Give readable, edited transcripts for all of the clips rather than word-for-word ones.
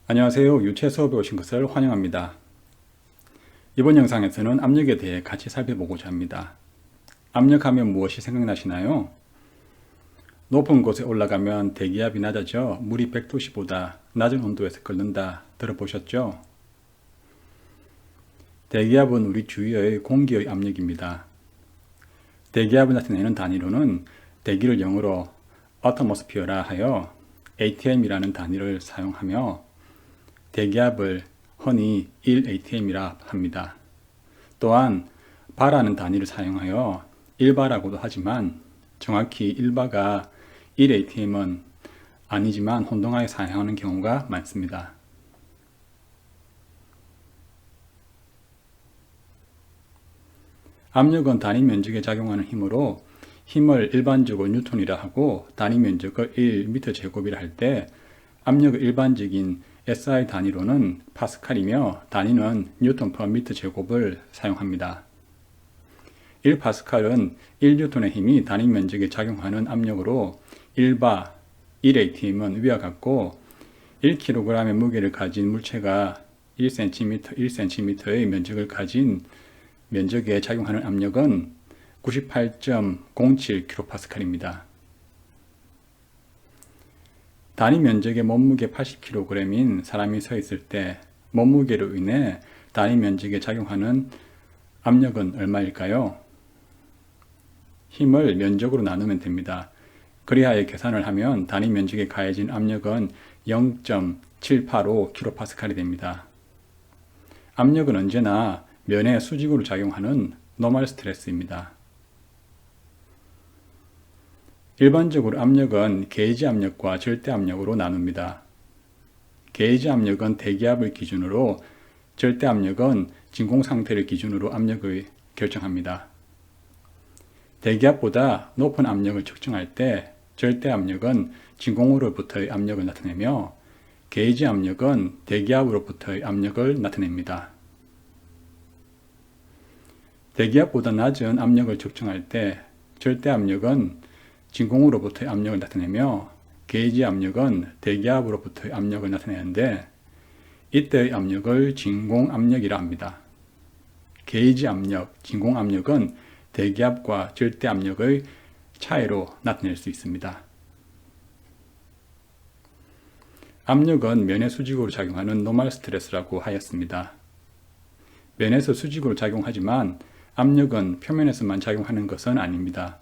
안녕하세요. 유체 수업에 오신 것을 환영합니다. 이번 영상에서는 압력에 대해 같이 살펴보고자 합니다. 압력하면 무엇이 생각나시나요? 높은 곳에 올라가면 대기압이 낮아져 물이 100도씨보다 낮은 온도에서 끓는다 들어보셨죠? 대기압은 우리 주위의 공기의 압력입니다. 대기압을 나타내는 단위로는 대기를 영어로 atmosphere라 하여 atm이라는 단위를 사용하며 대기압을 흔히 1atm이라 합니다. 또한 바라는 단위를 사용하여 1바라고도 하지만 정확히 1바가 1atm은 아니지만 혼동하게 사용하는 경우가 많습니다. 압력은 단위 면적에 작용하는 힘으로 힘을 일반적으로 뉴턴이라 하고 단위 면적을 1m제곱이라 할 때 압력의 일반적인 SI 단위로는 파스칼이며 단위는 뉴턴 per 미터 제곱을 사용합니다. 1파스칼은 1뉴턴의 힘이 단위 면적에 작용하는 압력으로 1바 1atm은 위와 같고 1kg의 무게를 가진 물체가 1cm의 면적을 가진 면적에 작용하는 압력은 98.07kPa입니다. 단위 면적의 몸무게 80kg인 사람이 서 있을 때 몸무게로 인해 단위 면적에 작용하는 압력은 얼마일까요? 힘을 면적으로 나누면 됩니다. 그리하여 계산을 하면 단위 면적에 가해진 압력은 0.785kPa이 됩니다. 압력은 언제나 면의 수직으로 작용하는 노멀 스트레스입니다. 일반적으로 압력은 게이지 압력과 절대 압력으로 나눕니다. 게이지 압력은 대기압을 기준으로, 절대 압력은 진공 상태를 기준으로 압력을 결정합니다. 대기압보다 높은 압력을 측정할 때 절대 압력은 진공으로부터의 압력을 나타내며 게이지 압력은 대기압으로부터의 압력을 나타냅니다. 대기압보다 낮은 압력을 측정할 때 절대 압력은 진공으로부터의 압력을 나타내며 게이지 압력은 대기압으로부터의 압력을 나타내는데 이때의 압력을 진공 압력이라 합니다. 게이지 압력, 진공 압력은 대기압과 절대 압력의 차이로 나타낼 수 있습니다. 압력은 면의 수직으로 작용하는 노멀 스트레스라고 하였습니다. 면에서 수직으로 작용하지만 압력은 표면에서만 작용하는 것은 아닙니다.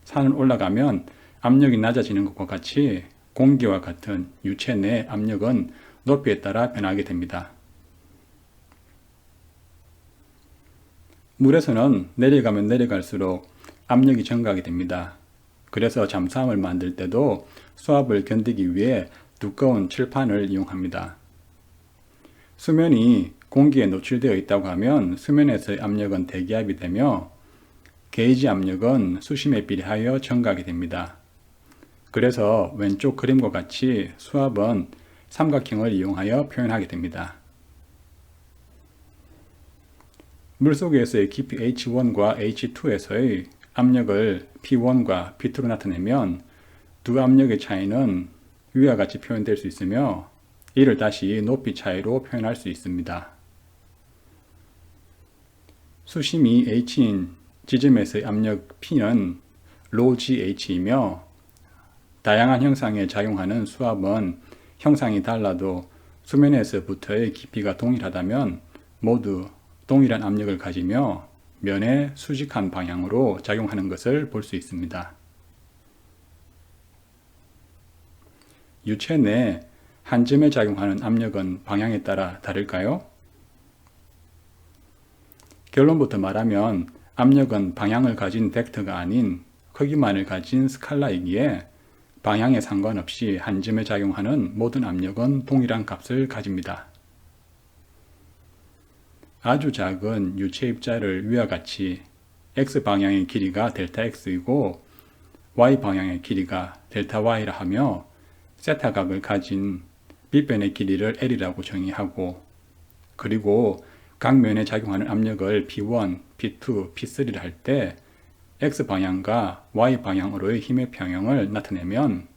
산을 올라가면 압력이 낮아지는 것과 같이 공기와 같은 유체 내 압력은 높이에 따라 변하게 됩니다. 물에서는 내려가면 내려갈수록 압력이 증가하게 됩니다. 그래서 잠수함을 만들 때도 수압을 견디기 위해 두꺼운 칠판을 이용합니다. 수면이 공기에 노출되어 있다고 하면 수면에서의 압력은 대기압이 되며 게이지 압력은 수심에 비례하여 증가하게 됩니다. 그래서 왼쪽 그림과 같이 수압은 삼각형을 이용하여 표현하게 됩니다. 물속에서의 깊이 H1과 H2에서의 압력을 P1과 P2로 나타내면 두 압력의 차이는 위와 같이 표현될 수 있으며 이를 다시 높이 차이로 표현할 수 있습니다. 수심이 H인 지점에서의 압력 P는 rho GH이며 다양한 형상에 작용하는 수압은 형상이 달라도 수면에서부터의 깊이가 동일하다면 모두 동일한 압력을 가지며 면의 수직한 방향으로 작용하는 것을 볼 수 있습니다. 유체 내 한 점에 작용하는 압력은 방향에 따라 다를까요? 결론부터 말하면 압력은 방향을 가진 벡터가 아닌 크기만을 가진 스칼라이기에 방향에 상관없이 한 점에 작용하는 모든 압력은 동일한 값을 가집니다. 아주 작은 유체 입자를 위와 같이 x방향의 길이가 델타 x이고 y방향의 길이가 델타 y라 하며 세타각을 가진 빗변의 길이를 L이라고 정의하고 그리고 각 면에 작용하는 압력을 P1, P2, P3를 할 때 X방향과 Y방향으로의 힘의 평형을 나타내면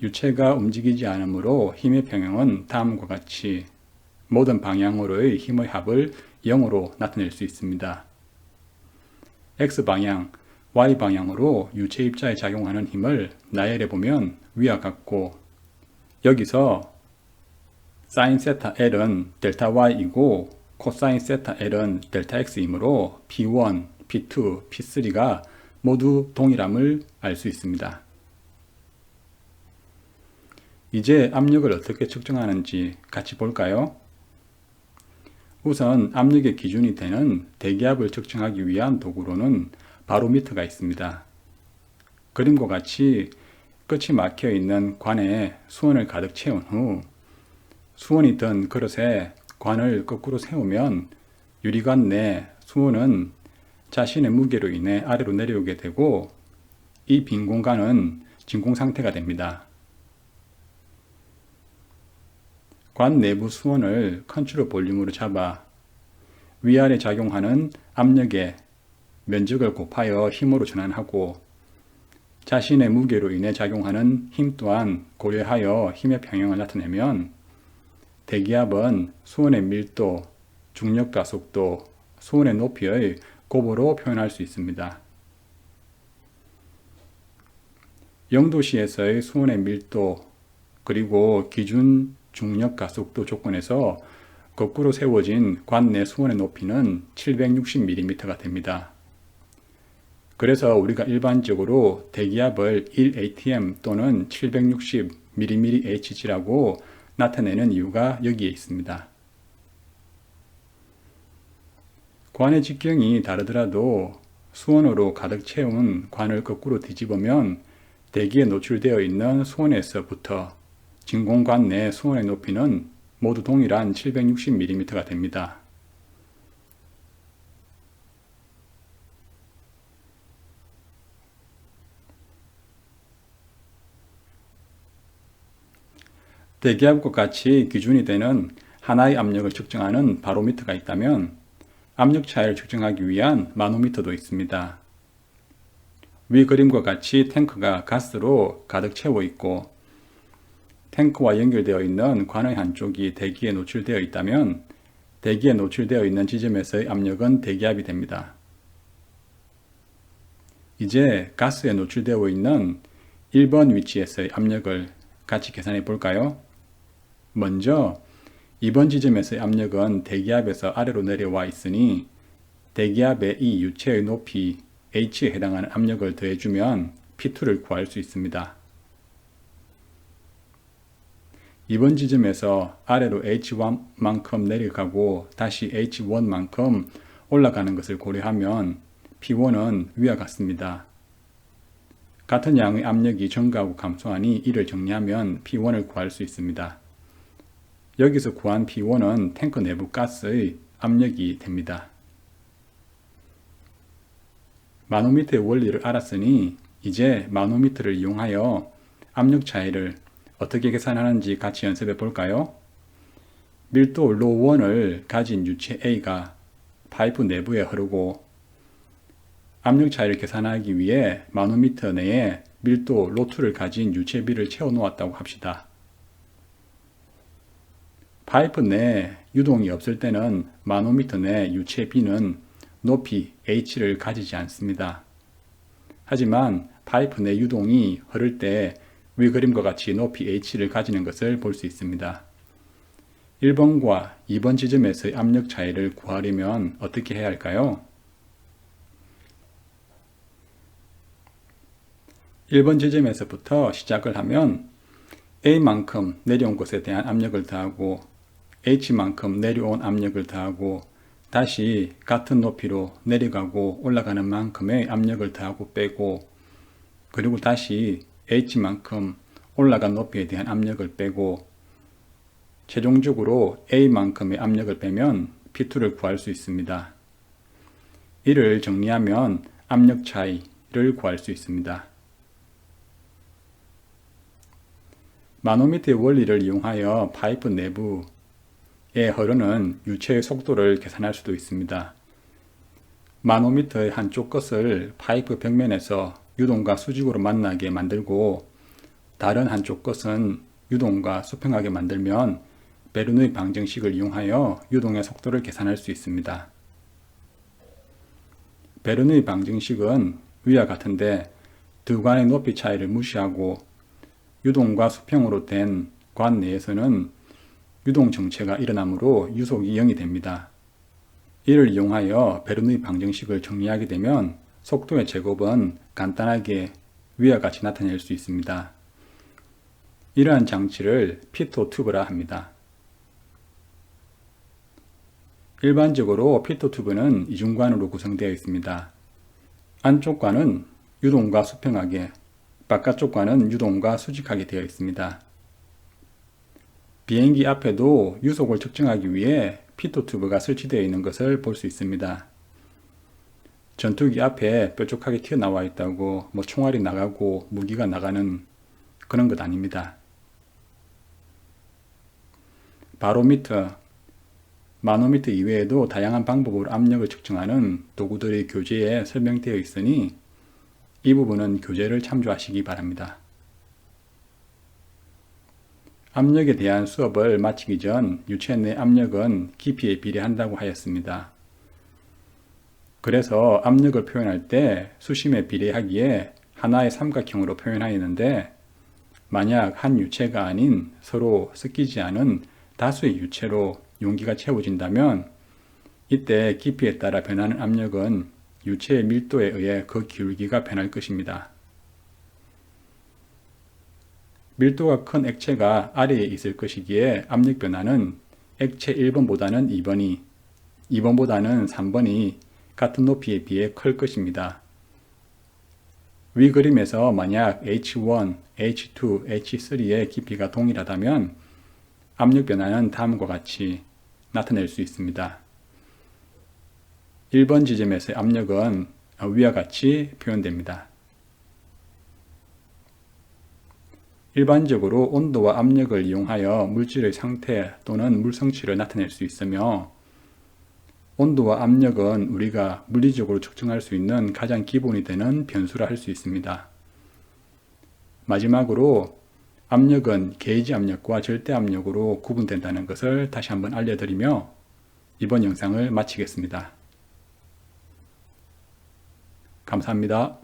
유체가 움직이지 않으므로 힘의 평형은 다음과 같이 모든 방향으로의 힘의 합을 0으로 나타낼 수 있습니다. X방향, Y방향으로 유체 입자에 작용하는 힘을 나열해 보면 위와 같고, 여기서 sin 세타 L은 델타 Y이고 코사인 세타 L은 델타 X이므로 P1, P2, P3가 모두 동일함을 알 수 있습니다. 이제 압력을 어떻게 측정하는지 같이 볼까요? 우선 압력의 기준이 되는 대기압을 측정하기 위한 도구로는 바로미터가 있습니다. 그림과 같이 끝이 막혀 있는 관에 수온을 가득 채운 후 수온이 든 그릇에 관을 거꾸로 세우면 유리관 내 수온은 자신의 무게로 인해 아래로 내려오게 되고 이 빈 공간은 진공 상태가 됩니다. 관 내부 수온을 컨트롤 볼륨으로 잡아 위아래 작용하는 압력의 면적을 곱하여 힘으로 전환하고 자신의 무게로 인해 작용하는 힘 또한 고려하여 힘의 평형을 나타내면 대기압은 수온의 밀도, 중력 가속도, 수온의 높이의 곱으로 표현할 수 있습니다. 0도씨에서의 수온의 밀도 그리고 기준 중력 가속도 조건에서 거꾸로 세워진 관 내 수온의 높이는 760mm가 됩니다. 그래서 우리가 일반적으로 대기압을 1atm 또는 760mmHg라고 나타내는 이유가 여기에 있습니다. 관의 직경이 다르더라도 수온으로 가득 채운 관을 거꾸로 뒤집으면 대기에 노출되어 있는 수온에서부터 진공관 내 수온의 높이는 모두 동일한 760mm가 됩니다. 대기압과 같이 기준이 되는 하나의 압력을 측정하는 바로미터가 있다면 압력 차이를 측정하기 위한 마노미터도 있습니다. 위 그림과 같이 탱크가 가스로 가득 채워 있고 탱크와 연결되어 있는 관의 한쪽이 대기에 노출되어 있다면 대기에 노출되어 있는 지점에서의 압력은 대기압이 됩니다. 이제 가스에 노출되어 있는 1번 위치에서의 압력을 같이 계산해 볼까요? 먼저 2번 지점에서의 압력은 대기압에서 아래로 내려와 있으니 대기압의 이 유체의 높이 H에 해당하는 압력을 더해주면 P2를 구할 수 있습니다. 2번 지점에서 아래로 H1만큼 내려가고 다시 H1만큼 올라가는 것을 고려하면 P1은 위와 같습니다. 같은 양의 압력이 증가하고 감소하니 이를 정리하면 P1을 구할 수 있습니다. 여기서 구한 P1은 탱크 내부 가스의 압력이 됩니다. 마노미터의 원리를 알았으니 이제 마노미터를 이용하여 압력 차이를 어떻게 계산하는지 같이 연습해 볼까요? 밀도 ρ1을 가진 유체 A가 파이프 내부에 흐르고 압력 차이를 계산하기 위해 마노미터 내에 밀도 ρ2를 가진 유체 B를 채워 놓았다고 합시다. 파이프 내 유동이 없을 때는 마노미터 내 유체 B는 높이 H를 가지지 않습니다. 하지만 파이프 내 유동이 흐를 때 위 그림과 같이 높이 H를 가지는 것을 볼 수 있습니다. 1번과 2번 지점에서의 압력 차이를 구하려면 어떻게 해야 할까요? 1번 지점에서부터 시작을 하면 A만큼 내려온 곳에 대한 압력을 더하고 H만큼 내려온 압력을 더하고 다시 같은 높이로 내려가고 올라가는 만큼의 압력을 더하고 빼고 그리고 다시 H만큼 올라간 높이에 대한 압력을 빼고 최종적으로 A만큼의 압력을 빼면 P2를 구할 수 있습니다. 이를 정리하면 압력 차이를 구할 수 있습니다. 마노미터의 원리를 이용하여 파이프 내부에 흐르는 유체의 속도를 계산할 수도 있습니다. 마노미터의 한쪽 끝을 파이프 벽면에서 유동과 수직으로 만나게 만들고 다른 한쪽 것은 유동과 수평하게 만들면 베르누이 방정식을 이용하여 유동의 속도를 계산할 수 있습니다. 베르누이 방정식은 위와 같은데 두 관의 높이 차이를 무시하고 유동과 수평으로 된 관 내에서는 유동 정체가 일어나므로 유속이 0이 됩니다. 이를 이용하여 베르누이 방정식을 정리하게 되면 속도의 제곱은 간단하게 위와 같이 나타낼 수 있습니다. 이러한 장치를 피토 튜브라 합니다. 일반적으로 피토 튜브는 이중관으로 구성되어 있습니다. 안쪽 관은 유동과 수평하게, 바깥쪽 관은 유동과 수직하게 되어 있습니다. 비행기 앞에도 유속을 측정하기 위해 피토 튜브가 설치되어 있는 것을 볼 수 있습니다. 전투기 앞에 뾰족하게 튀어나와 있다고 총알이 나가고 무기가 나가는 그런 것 아닙니다. 바로미터, 마노미터 이외에도 다양한 방법으로 압력을 측정하는 도구들이 교재에 설명되어 있으니 이 부분은 교재를 참조하시기 바랍니다. 압력에 대한 수업을 마치기 전 유체 내 압력은 깊이에 비례한다고 하였습니다. 그래서 압력을 표현할 때 수심에 비례하기에 하나의 삼각형으로 표현하였는데 만약 한 유체가 아닌 서로 섞이지 않은 다수의 유체로 용기가 채워진다면 이때 깊이에 따라 변하는 압력은 유체의 밀도에 의해 그 기울기가 변할 것입니다. 밀도가 큰 액체가 아래에 있을 것이기에 압력 변화는 액체 1번보다는 2번이, 2번보다는 3번이 같은 높이에 비해 클 것입니다. 위 그림에서 만약 H1, H2, H3의 깊이가 동일하다면 압력 변화는 다음과 같이 나타낼 수 있습니다. 1번 지점에서의 압력은 위와 같이 표현됩니다. 일반적으로 온도와 압력을 이용하여 물질의 상태 또는 물 성취를 나타낼 수 있으며 온도와 압력은 우리가 물리적으로 측정할 수 있는 가장 기본이 되는 변수라 할 수 있습니다. 마지막으로 압력은 게이지 압력과 절대 압력으로 구분된다는 것을 다시 한번 알려드리며 이번 영상을 마치겠습니다. 감사합니다.